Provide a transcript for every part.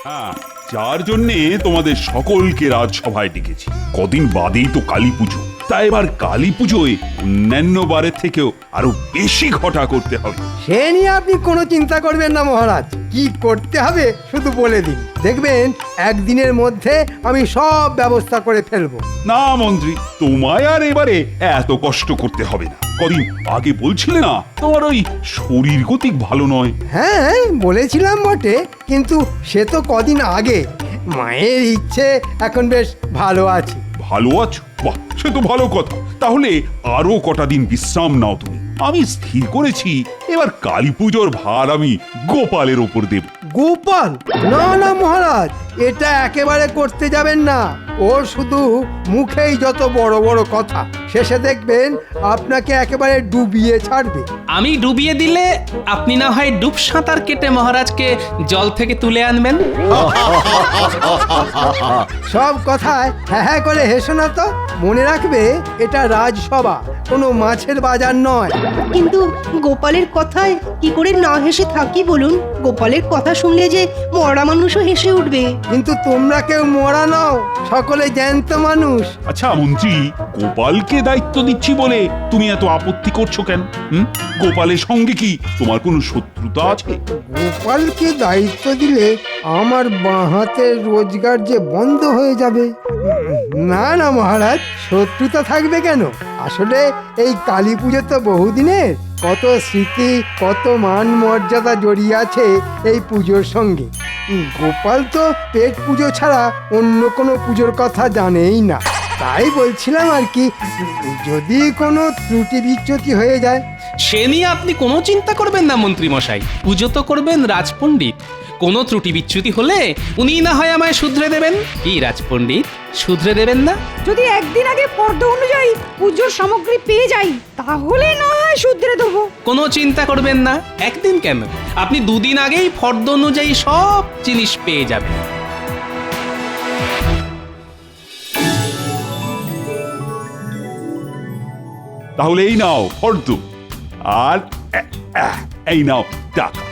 হ্যাঁ, যার জন্যে তোমাদের সকলকে রাজসভায় ডেকেছি। কদিন বাদেই তো কালী পুজো, তাই এবার কালী পুজোয় অন্যান্য বারের থেকেও আরো বেশি ঘটা করতে হবে। সে নিয়ে আপনি কোনো চিন্তা করবেন না মহারাজ, কি করতে হবে শুধু বলে দিন, দেখবেন একদিনের মধ্যে আমি সব ব্যবস্থা করে ফেলবো। না মন্ত্রী, তোমায় আর এবারে এত কষ্ট করতে হবে না। কদিন আগে বলছিলে না তোমার ওই শরীর গতিক ভালো নয়? হ্যাঁ বলেছিলাম বটে, কিন্তু সে তো কদিন আগে। মায়ের ইচ্ছে এখন বেশ ভালো আছি। ভালো আছো? বাহ, সে তো ভালো কথা। তাহলে আরো কটা দিন বিশ্রাম নাও তুমি। আমি স্থির করেছি এবার কালী পুজোর ভার আমি গোপালের ওপর দেব। গোপাল? না না মহারাজ, এটা একেবারে করতে যাবেন না। ও শুধু মুখেই যত বড় বড় কথা, শেষে দেখবেন আপনাকে একেবারে ডুবিয়ে ছাড়বে। আমি ডুবিয়ে দিলে আপনি না হয় ডুব সাঁতার কেটে মহারাজকে জল থেকে তুলে আনবেন। সব কথায় হ্যাঁ হ্যাঁ করে হেসো না তো। মনে রাখবে এটা রাজসভা, কোনো মাছের বাজার নয়। কিন্তু গোপালের কথায় কি করে না হেসে থাকি বলুন? গোপালের কথা শুনলে যে মরা মানুষও হেসে উঠবে। কিন্তু তোমরা কেউ মরা নও, সকলে জ্যান্ত মানুষ। আচ্ছা মন্ত্রী, গোপালকে দায়িত্ব দিচ্ছি বলে তুমি এত আপত্তি করছো কেন? গোপালের সঙ্গে কি তোমার কোনো শত্রুতা আছে? গোপালকে দায়িত্ব দিলে আমার বাঁ হাতের রোজগার যে বন্ধ হয়ে যাবে। না না মহারাজ, শত্রুতা থাকবে কেন? আসলে এই কালী পুজো তো বহুদিনের, কত স্মৃতি, কত মান মর্যাদা জড়িয়ে আছে এই পুজোর সঙ্গে। গোপাল তো পেট পুজো ছাড়া অন্য কোনো পুজোর কথা জানেই না। তাই বলছিলাম আর কি, যদি কোনো ত্রুটি বিচ্যুতি হয়ে যায়। সে নিয়ে আপনি কোনো চিন্তা করবেন না মন্ত্রী মশাই, পুজো তো করবেন রাজপণ্ডিত। কোনো ত্রুটি বিচ্যুতি হলে উনি না হয় আমায় শুধরে দেবেন। কি রাজপণ্ডিত, শুধরে দেবেন না? যদি একদিন আগে ফর্দ অনুযায়ী পুজোর সামগ্রী পেয়ে যাই, তাহলে না হয় শুধরে দেবো। কোনো চিন্তা করবেন না, একদিন কেন, আপনি দুদিন আগেই ফর্দ অনুযায়ী সব জিনিস পেয়ে যাবেন। তাহলে এই নাও ফর্দ, আর এই নাও টাকা।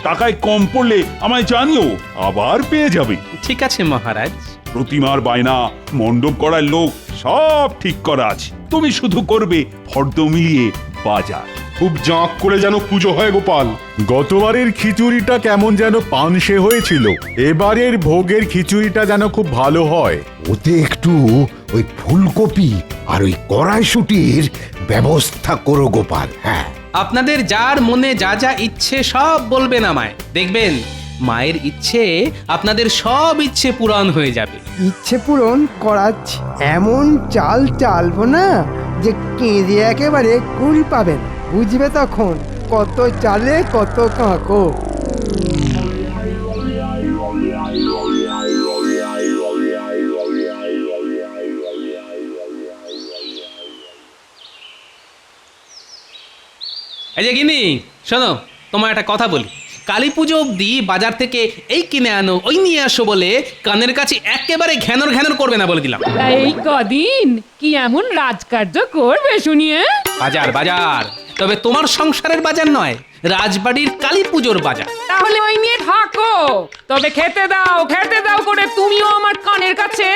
টাকায় কম পড়লে আমায় জানিও, আবার পেয়ে যাবে। ঠিক আছে মহারাজ। প্রতিমার বায়না, মণ্ডপ করার লোক সব ঠিক করা আছে, তুমি শুধু করবে ফর্দ মিলিয়ে বাজার। খুব জাঁক করে যেন পুজো হয় গোপাল। গতবারের খিচুড়িটা কেমন যেন পানসে হয়েছিল, এবারের ভোগের খিচুড়িটা যেন খুব ভালো হয়। ওতে একটু ওই ফুলকপি আর ওই কড়াইশুটির ব্যবস্থা করো গোপাল। হ্যাঁ, আপনাদের যার মনে যা যা ইচ্ছে সব বলবেন আমায়, দেখবেন মায়ের ইচ্ছে আপনাদের সব ইচ্ছে পূরণ হয়ে যাবে। ইচ্ছে পূরণ করাচ্ছি, এমন চাল চালবো না যে কেঁদে একেবারে কুল পাবেন। বুঝবে তখন কত চালে কত কাঁকো। এই যে গিনি, শোনো, তোমার একটা কথা বলি। কালী পুজো অবধি বাজার থেকে এই কিনে আনো ওই নিয়ে আসো বলে কানের কাছে একেবারে ঘ্যানর ঘ্যানর করবে না বলে দিলাম। এই কদিন কি এমন রাজকার্য করবে শুনিয়ে? বাজার বাজার, তবে তোমার সংসারের বাজার নয়, রাজবাড়ির কালী পুজোর বাজার। তাহলে ওই নিয়ে থাকো, তবে খেতে দাও করে তুমিও আমার কানের কাছে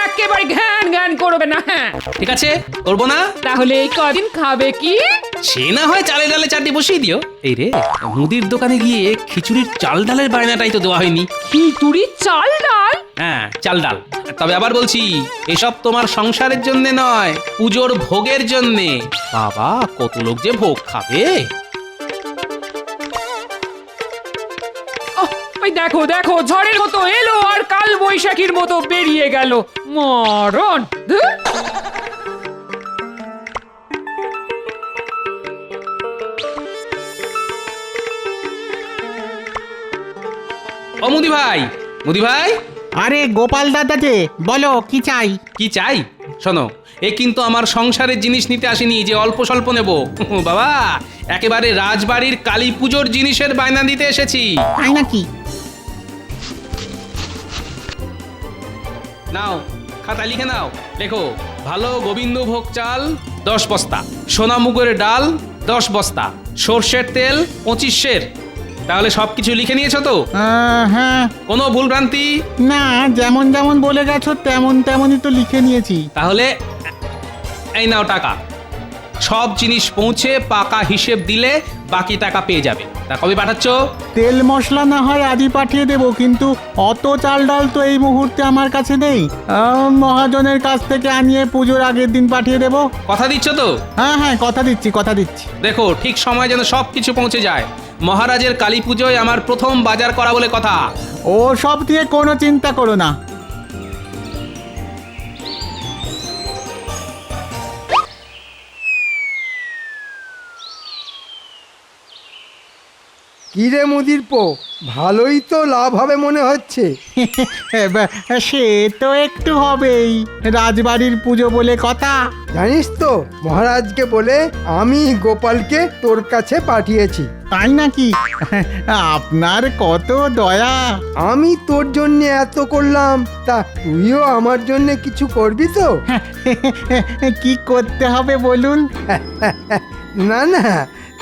একেবারে ঘ্যান ঘ্যান করবে না। হ্যাঁ ঠিক আছে, করবো না। তাহলে এই কদিন খাবে কি? সে না হয় চালে ডালে চারটি বসিয়ে দিও। এই রে, মুদির দোকানে গিয়ে খিচুড়ির চাল ডালের বায়নাটাই তো দেওয়া হয়নি। খিচুড়ির চাল ডাল? হ্যাঁ, চাল ডাল। তবে আবার বলছি, এসব তোমার সংসারের জন্য নয়, পুজোর ভোগের জন্যে। বাবা, কত লোক যে ভোগ খাবে। ওই দেখো দেখো, ঝড়ের মতো এলো আর কাল বৈশাখীর মতো বেরিয়ে গেল। মরণ! ধুর! ও মুদি ভাই, মুদি ভাই। আরে গোপাল দাদা যে, বলো কি চাই? কি চাই? শোনো, এ কিন্তু আমার সংসারের জিনিস নিতে আসেনি যে অল্প স্বল্প নেব। বাবা, একেবারে রাজবাড়ির কালী পুজোর জিনিসের বায়না দিতে এসেছি। তাই নাকি? নাও, খাতা লিখে নাও। লেখো, ভালো গোবিন্দভোগ চাল 10 বস্তা, সোনামুগের ডাল 10 বস্তা, সর্ষের তেল 25 সের, তাহলে সবকিছু লিখে নিয়েছো তো? হ্যাঁ। কোনো ভুলভ্রান্তি? না, যেমন যেমন বলে গেছো তেমন তেমনই তো লিখে নিয়েছি। তাহলে এই নাও টাকা। সব জিনিস পৌঁছে পাকা হিসেব দিলে বাকি টাকা পেয়ে যাবে। তা কবে পাঠাচ্ছ? তেল মশলা না হয় আজই পাঠিয়ে দেবো, কিন্তু অত চাল ডাল তো এই মুহূর্তে আমার কাছে নেই। মহাজনের কাছ থেকে আনিয়ে পুজোর আগের দিন পাঠিয়ে দেবো। কথা দিচ্ছ তো? হ্যাঁ, কথা দিচ্ছি। দেখো ঠিক সময় যেন সব কিছু পৌঁছে যায়। মহারাজের কালী পুজোয় আমার প্রথম বাজার করা বলে কথা। ও সব দিয়ে কোনো চিন্তা করো না। কিরে মুদির পো, ভালোই তো লাভ হবে মনে হচ্ছে। সে তো একটু হবেই, রাজবাড়ির পুজো বলে কথা। জানিস তো, মহারাজকে বলে আমি গোপালকে তোর কাছে পাঠিয়েছি। তাই নাকি? আপনার কত দয়া। আমি তোর জন্য এত করলাম, তা তুইও আমার জন্য কিছু করবি তো? কি করতে হবে বলুন? না না,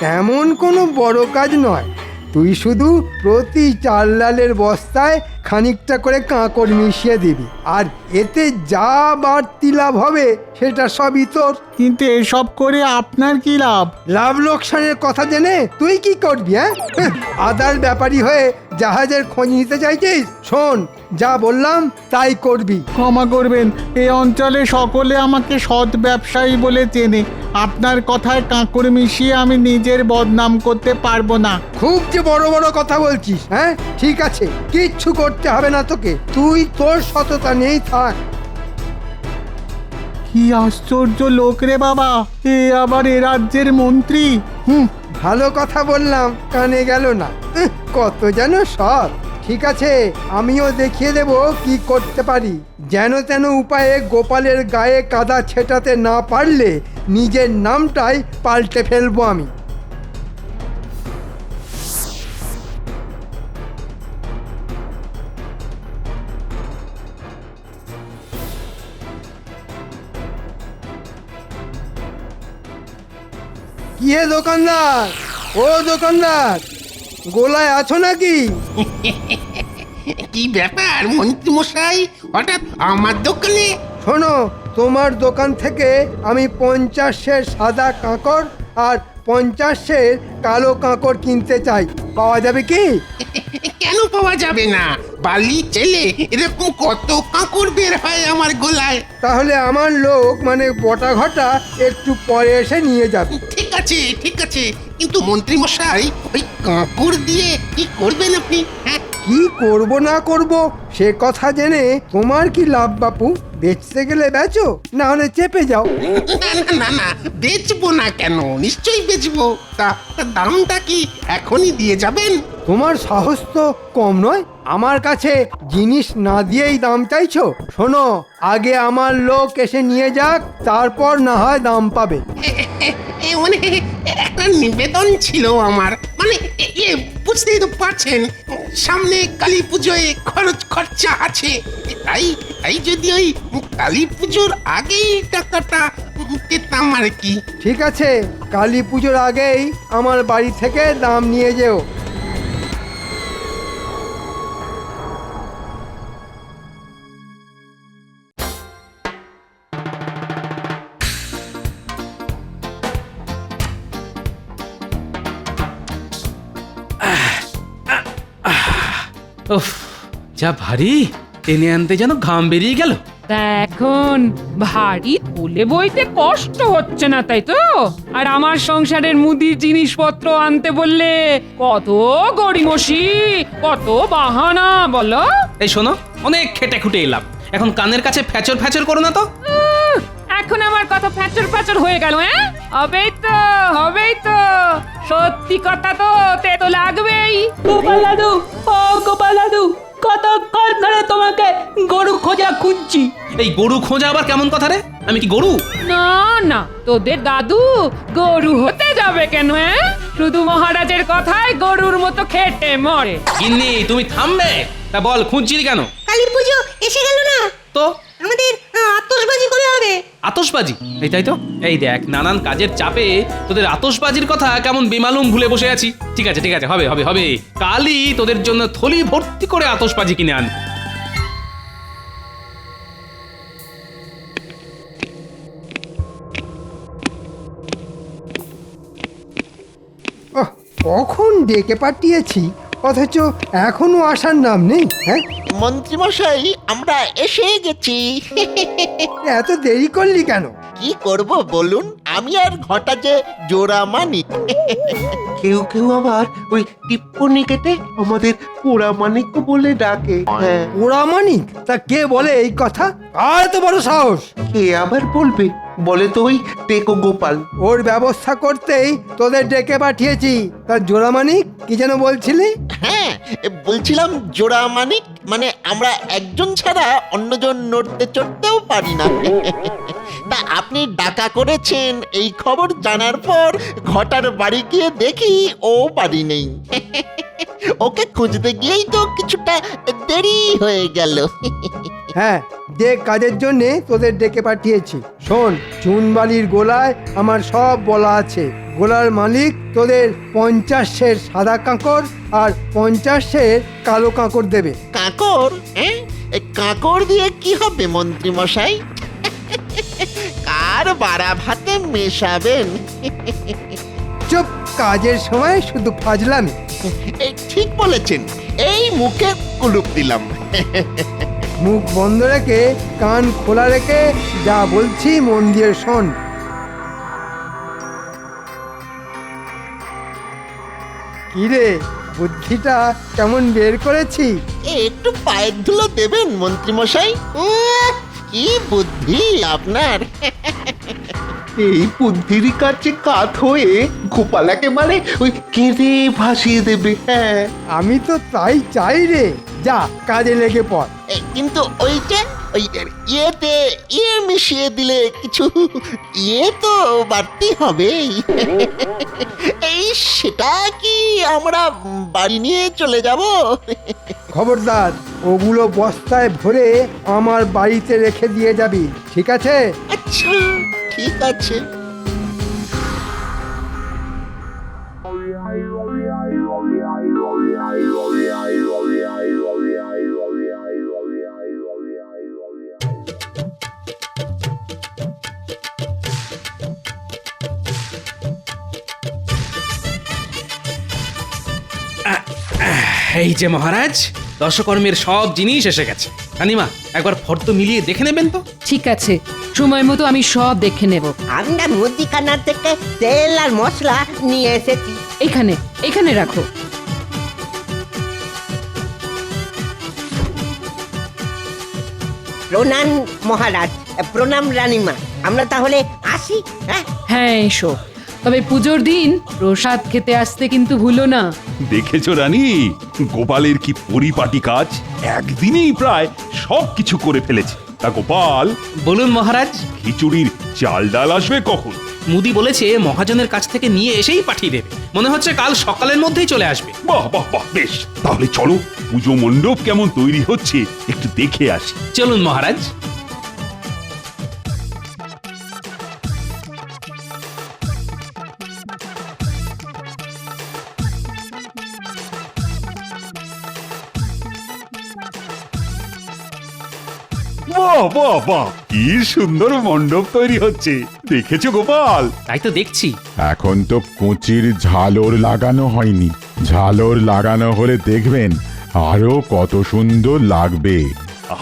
তেমন কোনো বড় কাজ নয়। তুই শুধু প্রতি চাল ডালের বস্তায় খানিকটা করে কাঁকড় মিশিয়ে দিবি, আর এতে যা বাড়তি লাভ হবে সেটা সবই তোর। কিন্তু এসব করে আপনার কি লাভ? লাভ লোকসানের কথা জেনে তুই কি করবি? আদার ব্যাপারী হয়ে জাহাজের খোঁজ নিতে চাইছিস? শোন, যা বললাম তাই করবি। ক্ষমা করবেন, এই অঞ্চলে সকলে আমাকে সৎ ব্যবসায়ী বলে চেনে। আপনার কথায় কাঁকড় মিশিয়ে আমি নিজের বদনাম করতে পারবো না। খুব যে বড় বড় কথা বলছিস। হ্যাঁ, ঠিক আছে, কিচ্ছু করতে হবে না তোকে। তুই তোর সততা নেই থাক। কি আশ্চর্য লোক রে বাবা, এ আবার এ রাজ্যের মন্ত্রী। ভালো কথা বললাম, কানে গেল না। কত যেন সৎ। ঠিক আছে, আমিও দেখিয়ে দেব কি করতে পারি। যেন তেন উপায়ে গোপালের গায়ে কাদা ছেটাতে না পারলে নিজের নামটাই পাল্টে ফেলবো আমি। কি হে দোকানদার, ও দোকানদার, গোলায় আছো নাকি? কি ব্যাপার মন্ত্রী মশাই, হঠাৎ আমার দোকানে? শোনো, তোমার দোকান থেকে আমি 50 সাদা কাঁকড় আর 50 কালো কাঁকড় কিনতে চাই। পাওয়া যাবে কি? কেন পাওয়া যাবে না? বালি চেলে এরকম কত কাঁকড় বের হয় আমার গোলায়। তাহলে আমার লোক মানে বটা ঘটা একটু পরে এসে নিয়ে যাবে। ঠিক আছে, কিন্তু মন্ত্রী মশাই, ওই কাঁকড় দিয়ে কি করবেন আপনি? হ্যাঁ, কি করব না করব সে কথা জেনে তোমার কি লাভ বাপু? বেচতে গেলে বেচো, না হলে চেপে যাও। না, বেচবো না কেন? নিশ্চয়ই বেচবো। তা দামটা কি এখনই দিয়ে যাবেন? তোমার সাহস তো কম নয়, আমার কাছে জিনিস না দিয়েই দাম চাইছো? শোনো, আগে আমার লোক এসে নিয়ে যাক, তারপর না হয় দাম পাবে। মানে একটা নিবেদন ছিল আমার, মানে বুঝতেই তো পারছেন, সামনে কালী পুজোয় খরচা আছে। তাই যদি ওই কালী পুজোর আগেই টাকাটা পেতাম আর কি। ঠিক আছে, কালী পুজোর আগেই আমার বাড়ি থেকে দাম নিয়ে যেও। উফ, যা ভারী, টেনে আনতে যেন ঘাম বেরিয়ে গেল। তা এখন ভারী তুলে বইতে কষ্ট হচ্ছে না, তাই তো? আর আমার সংসারের মুদির জিনিসপত্র আনতে বললে কত গড়িমসি, কত বাহানা বলো। এই শোনো, অনেক খেটে খুটে এলাম, এখন কানের কাছে ফ্যাচর ফ্যাচর করো না তো। এখন আমার কথা ফ্যাচর হয়ে গেল? হ্যাঁ, হবেই তো, সত্যি কথা তো তেতো লাগবেই। গোপাল দাদু, ও গোপাল দাদু, কতক্ষণ ধরে তোমাকে গরু খোঁজা খুঁজছি। এই গরু খোঁজা আবার কেমন কথা রে? আমি কি গরু? না, তোদের দাদু গরু হতে যাবে কেন? শুধু মহারাজের কথায় গরুর মতো খেটে মরে। গিন্নি, তুমি থামবে? তা বল, খুঁজছিলি কেন? কালী পুজো এসে গেল না তো আমাদের আতশ আতশবাজি কবে হবে? আতশবাজি? এই তাই তো, এই দেখ নানান কাজের চাপে তোদের আতশবাজির কথা কেমন বেমালুম ভুলে বসে আছি। ঠিক আছে ঠিক আছে, হবে হবে হবে, কালই তোদের জন্য থলি ভর্তি করে আতশবাজি কিনে আন। ওহ, কখন ডেকে পাঠিয়েছি অথচ এখনো আসার নাম নেই। হ্যাঁ, মন্ত্রীমশাই আমরা এসে গেছি। এত দেরি করলি কেন? কি করব বলুন, আমি আর ঘটা যে জোড়া মানি। কেউ কেউ আবার ওই টিপ্পনি কেটে আমাদের পোড়া মানিক বলে ডাকে। হ্যাঁ, ওরা মানিক? তা কে বলে এই কথা? আর এত বড় সাহস! কে আবার বলবে? বলে তো ওই টেকো গোপাল। ওর ব্যবস্থা করতেই তোদের ডেকে পাঠিয়েছি। তার জোড়া মানিক কি যেন বলছিলি? হ্যাঁ, বলছিলাম জোড়া মানিক মানে আমরা একজন ছাড়া অন্যজন নড়তে চড়তেও পারি না। তা আপনি ডাকা করেছেন এই খবর জানার পর ঘটার বাড়ি গিয়ে দেখি ও বাড়ি নেই। ওকে খুঁজতে গিয়েই তো কিছুটা দেরি হয়ে গেল। হ্যাঁ, যে কাজের জন্য তোদের ডেকে পাঠিয়েছি। শোন, চুনবালির গোলায় আমার সব বলা আছে। গোলার মালিক তোদের 50 সের সাদা কাঁকড় আর 50 সের কালো কাঁকড় দেবে। কাঁকড়? হ্যাঁ, কাঁকড় দিয়ে কি হবে মন্ত্রী মশাই? কার বাড়া ভাতে মেশাবেন? চুপ, কাজের সময় শুধু ফাজলামি। এই ঠিক বলেছেন, এই মুখে কুলুপ দিলাম। মুখ বন্ধ রেখে কান খোলা রেখে যা বলছি মন দিয়ে শোন। কিরে, বুদ্ধিটা কেমন বের করেছি? একটু পায়ের ধুলো দেবেন মন্ত্রী মশাই। কি বুদ্ধি আপনার! এই বুদ্ধির কাছে কাত হয়ে গোপালাকে মানে ওই কেঁদে ভাসিয়ে দেবে। হ্যাঁ, আমি তো তাই চাই রে। যা, কাজে লেগে পড়। কিন্তু ওইটা ওই ইয়েতে ইয়ে মিশিয়ে দিলে কিছু ইয়ে তো বাড়তি হবেই। এই সেটা কি আমরা বাড়ি নিয়ে চলে যাব? খবরদার, ওগুলো বস্তায় ভরে আমার বাড়িতে রেখে দিয়ে যাবি, ঠিক আছে? আচ্ছা, ঠিক আছে। এই যে মহারাজ, দশকর্মের সব জিনিস এসে গেছে। রানীমা, একবার ফর্দ মিলিয়ে দেখে নেবেন তো? ঠিক আছে, সময় মতো আমি সব দেখে নেব। আমরা মুদিখানা থেকে তেল আর মশলা নিয়ে এসেছি। এখানে এখানে রাখো। প্রণাম মহারাজ, প্রণাম রানীমা। আমরা তাহলে আসি। হ্যাঁ হ্যাঁ, এসো। তবে পুজোর দিন প্রসাদ খেতে আসতে কিন্তু ভুলো না। দেখেছো রানী, গোপালের কি পরিপাটি কাজ! একদিনেই প্রায় সব কিছু করে ফেলেছে। তা গোপাল, বলুন মহারাজ। খিচুড়ির চাল ডাল আসবে কখন? মুদি বলেছে মহাজনের কাছ থেকে নিয়ে এসেই পাঠিয়ে দেবে। মনে হচ্ছে কাল সকালের মধ্যেই চলে আসবে। বাহ বাহ বাহ, বেশ। তাহলে চলো, পুজো মণ্ডপ কেমন তৈরি হচ্ছে একটু দেখে আসি। চলুন মহারাজ। বাহ বাহ বাহ, কি সুন্দর মণ্ডপ তৈরি হচ্ছে! দেখেছো গোপাল? তাই তো দেখছি। এখন তো কুচির ঝালর লাগানো হয়নি। ঝালর লাগানো হলে দেখবেন আরো কত সুন্দর লাগবে।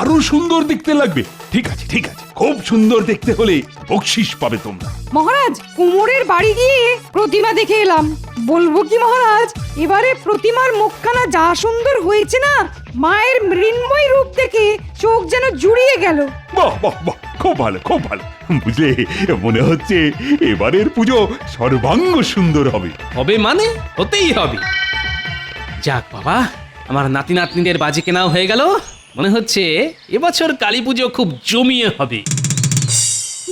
আরো সুন্দর দেখতে লাগবে? ঠিক আছে ঠিক আছে, খুব সুন্দর দেখতে হলে বকশিস পাবে তোমরা। মহারাজ, কুমোরের বাড়ি গিয়ে প্রতিমা দেখে এলাম। বলবো কি মহারাজ, এবারে প্রতিমার মুখখানা যা সুন্দর হয়েছে না, মায়ের মৃন্ময় রূপ দেখে চোখ যেন জুড়িয়ে গেল। বাহ বাহ বাহ, খুব ভালো খুব ভালো। বুঝলে, মনে হচ্ছে এবারের পুজো সর্বাঙ্গ সুন্দর হবে। হবে মানে হতেই হবে। যাক বাবা, আমার নাতি নাতনিদের বাজি কেনাও হয়ে গেল। মনে হচ্ছে এবছর কালী পুজো খুব জমিয়ে হবে।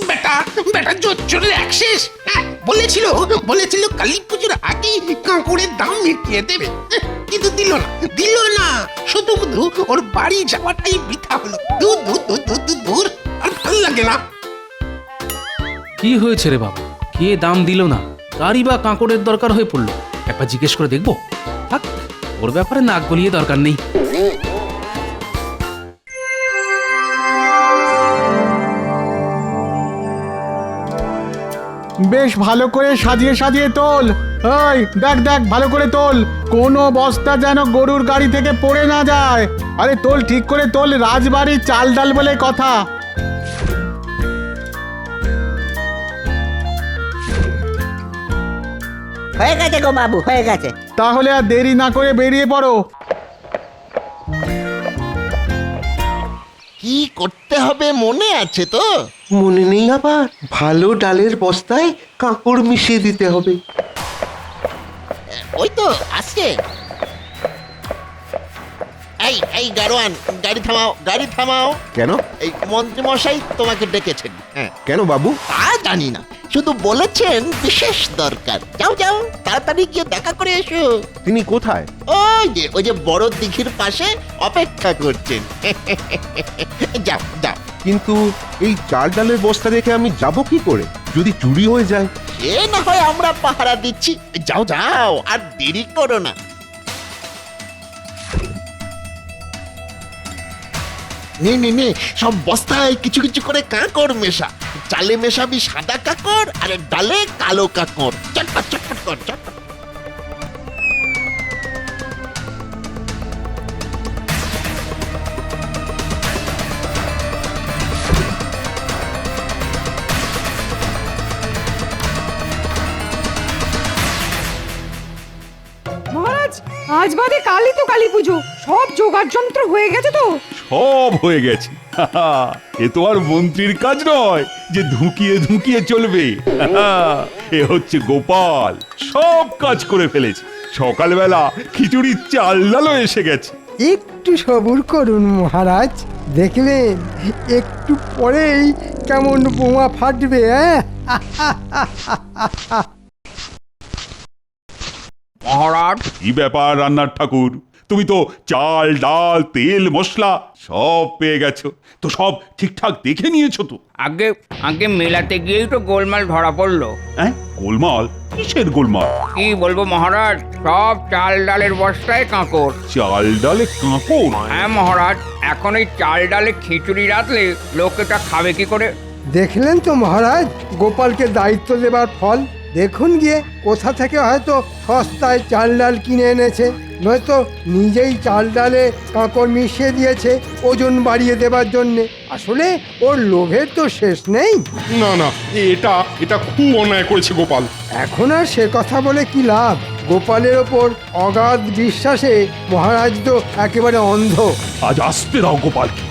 বেটা বেটা জোর অ্যাক্সেস বলেছিল কালী পুজোর আগেই কাঁকড়ের দাম মিটিয়ে দেবে, কিন্তু দিল না। শুধু ওর বাড়ি যাওয়াটাই বৃথা হলো। দূর দূর দূর দূর দূর দূর, আর ভালো আগে না। কি হয়েছে রে বাবা? কে দাম দিল না? কারই বা কাঁকড়ের দরকার হয়ে পড়লো? একবার জিজ্ঞেস করে দেখবো। থাক, ওর ব্যাপারে নাক গলিয়ে দরকার নেই। বেশ ভালো করে সাজিয়ে সাজিয়ে তোল। ওই দেখ দেখ ভালো করে তোল, কোনো বস্তা যেন গরুর গাড়ি থেকে পড়ে না যায়। আরে তোল, ঠিক করে তোল, রাজবাড়ির চাল ডাল বলে কথা। হয়ে গেছে গো বাবু, হয়ে গেছে। তাহলে আর দেরি না করে বেরিয়ে পড়ো। কি করতে হবে মনে আছে তো? মনে নেই আবার? ভালো ডালের বস্তায় কাঁকড় মিশিয়ে দিতে হবে। ওই তো আসছে। এই এই গাড়োয়ান, গাড়ি থামাও, গাড়ি থামাও। কেন? এই মন্ত্রী মশাই তোমাকে ডেকেছেন। হ্যাঁ, কেন বাবু? তা জানি না, শুধু বলেছেন বিশেষ দরকার। যাও যাও, তাড়াতাড়ি গিয়ে দেখা করে এসো। তিনি কোথায়? ওই যে বড় দিঘির পাশে অপেক্ষা করছেন। যাও যাও। কিন্তু এই চাল ডালের বস্তা রেখে আমি যাব কি করে যদি চুরি হয়ে যায়? এ না হয় আমরা পাহারা দিচ্ছি। যাও যাও, আর দেরি করো না। নে নে নে, সব বস্তায় কিছু কিছু করে কাঁকড় মেশা। চালে মেশাবি সাদা কাঁকড়, আর ডালে কালো কাঁকড়। চটপট চটপট কর, চটপট। মহারাজ, আজ বাদে কালই তো কালী পুজো, সব জোগাড় যন্ত্র হয়ে গেছে তো? সব হয়ে গেছে। এ তো আর মন্ত্রীর কাজ নয় যে ধুকিয়ে ধুকিয়ে চলবে। এ হচ্ছে গোপাল, সব কাজ করে ফেলেছে। সকালবেলা খিচুড়ির চাল ডালও এসে গেছে। একটু সবুর করুন মহারাজ, দেখবেন একটু পরেই কেমন বোমা ফাটবে। মহারাজ, কি ব্যাপার রান্নার ঠাকুর? তুমি তো চাল ডাল তেল মশলা সব পেয়ে গেছো, তো সব ঠিকঠাক দেখে নিয়েছো তো? আগে আগে মেলাতে গিয়েই তো গোলমাল ধরা পড়লো। হ্যাঁ, গোলমাল? কিসের গোলমাল? কি বলবো মহারাজ, সব চাল ডালের বস্তায় কাঁকড়। চাল ডালে কাঁকড়? হ্যাঁ মহারাজ, এখন এই চাল ডালে খিচুড়ি রাখলে লোকেটা খাবে কি করে? দেখলেন তো মহারাজ, গোপালকে দায়িত্ব দেবার ফল। দেখুন গিয়ে কোথা থেকে হয়তো সস্তায় চাল ডাল কিনে এনেছে, নয়তো নিজেই চাল ডালে কাঁকড় মিশিয়ে দিয়েছে ওজন বাড়িয়ে দেবার জন্যে। আসলে ওর লোভের তো শেষ নেই। না না, এটা এটা খুব অন্যায় করেছে গোপাল। এখন আর সে কথা বলে কি লাভ? গোপালের ওপর অগাধ বিশ্বাসে মহারাজ তো একেবারে অন্ধ। আজ আসতে দাও গোপালকে।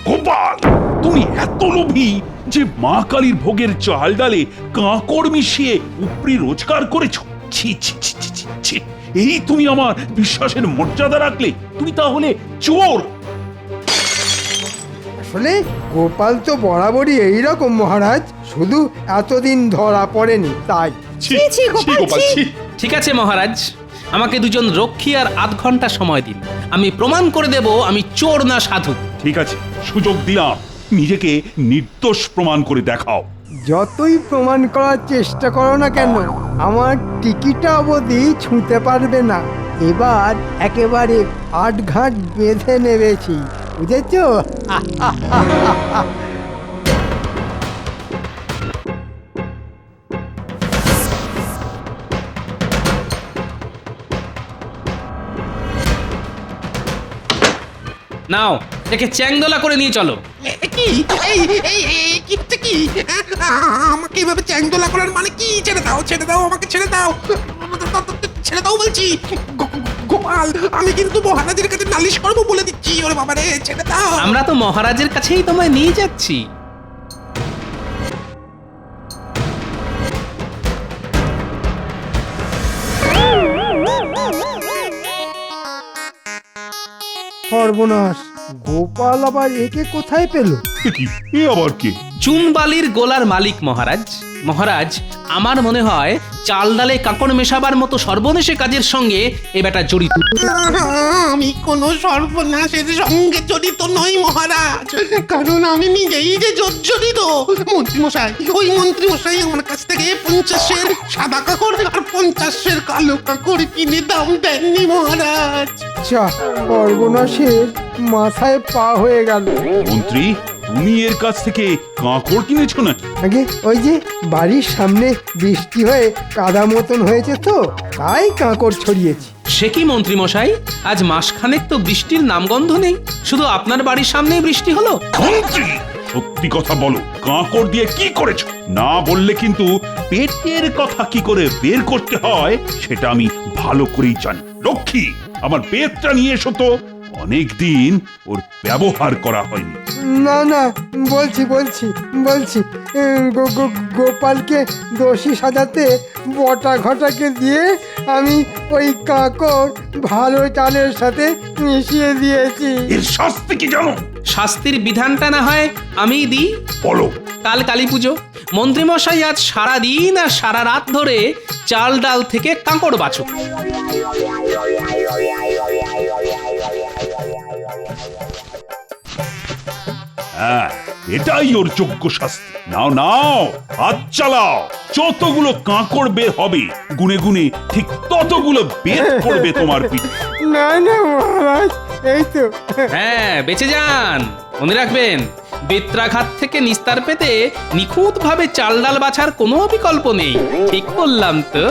গোপাল, তুমি এত লোভী যে মা কালীর ভোগের চাল ডালে কাঁকড় মিশিয়ে উপরি রোজগার করেছো? ছি ছি ছি ছি ছি ছি। এই তুমি আমার বিশ্বাসের মর্যাদা রাখলে? তুমি তাহলে চোর। আসলে গোপাল তো বরাবরই এইরকম মহারাজ, শুধু এতদিন ধরা পড়েনি তাই। ঠিক আছে মহারাজ, আমাকে দুজন রক্ষী আর আধ ঘন্টা সময় দিন, আমি প্রমাণ করে দেব আমি চোর না সাধু। ঠিক আছে, সুযোগ দিলাম, নিজেকে নির্দোষ প্রমাণ করে দেখাও। যতই প্রমাণ করার চেষ্টা করো না কেন, আমার টিকিটা অবধি ছুঁতে পারবে না। এবার একেবারে আটঘাট বেঁধে নেবেছি, বুঝেছো? নাও, একে চ্যাংদোলা করে নিয়ে চলো। কি এই এই এই কি হচ্ছে কি? আমাকে এভাবে চ্যাংদোলা করার মানে কি? ছেড়ে দাও, ছেড়ে দাও, আমাকে ছেড়ে দাও, ছেড়ে দাও বলছি। গোপাল, আমি কিন্তু মহারাজের কাছে নালিশ করবো বলে দিচ্ছি। ওরে বাবা রে, ছেড়ে দাও। আমরা তো মহারাজের কাছেই তোমায় নিয়ে যাচ্ছি। সর্বনাশ, গোপাল আবার একে কোথায় পেল? কি এ আবার কে? চুনবালির গোলার মালিক মহারাজ। মহারাজ, আমার মনে হয় চাল ডালে কাঁকড় মেশাবার মতো সর্বনেশে কাজের সঙ্গে এ বেটা জড়িত। আমি কোনো সর্বনাশের সঙ্গে জড়িত নই মহারাজ, কারণ আমি নিজেই যে জর্জরিত। মন্ত্রীমশাই, ওই মন্ত্রীমশাই আমার কাছ থেকে 50-এর সাদা কাকড় আর 50-এর কালো কাকড় কিনে দাম দেননি মহারাজ। যা, সর্বনাশের মাথায় পা হয়ে গেল। মন্ত্রী, তুমি এর কাছ থেকে কাঁকড় কিনেছো নাকি? আগে ওই যে বাড়ির সামনে বৃষ্টি হয়ে কাদা মতন হয়েছে তো, তাই কাঁকড় ছড়িয়েছি। সে কি মন্ত্রী মশাই, আজ মাসখানেক তো বৃষ্টির নামগন্ধ নেই, শুধু আপনার বাড়ির সামনেই বৃষ্টি হলো। মন্ত্রী, সত্যি কথা বলো, কাঁকড় দিয়ে কি করেছো? না বললে কিন্তু পেটের কথা কি করে বের করতে হয় সেটা আমি ভালো করেই জানি। লক্ষ্মী, আমার পেটটা নিয়ে এসো তো, অনেকদিন ওর ব্যবহার করা হয়নি। না না, বলছি গোপালকে দোষী সাজাতে বটা ঘটাকে দিয়ে আমি ওই কাঁকড় ভালো চালের সাথে মিশিয়ে দিয়েছি। এর শাস্তি কি জানো? শাস্তির বিধানটা না হয় আমিই দিই। বলো। কাল কালী পুজো, মন্ত্রীমশাই আজ সারা দিন আর সারা রাত ধরে চাল ডাল থেকে কাঁকড় বাছুক। হ্যাঁ, এটাই ওর যোগ্য শাস্তি। নাও নাও, হাত চালাও। যতগুলো কাঁকড় বের হবে গুনে গুনে ঠিক ততগুলো বের করবে তোমার পিঠে। না না মহারাজ, এই তো। হ্যাঁ, বেঁচে যান। মনে রাখবেন, বেত্রাঘাত থেকে নিস্তার পেতে নিখুঁত ভাবে চাল ডাল বাছার কোনো বিকল্প নেই। ঠিক বললাম তো?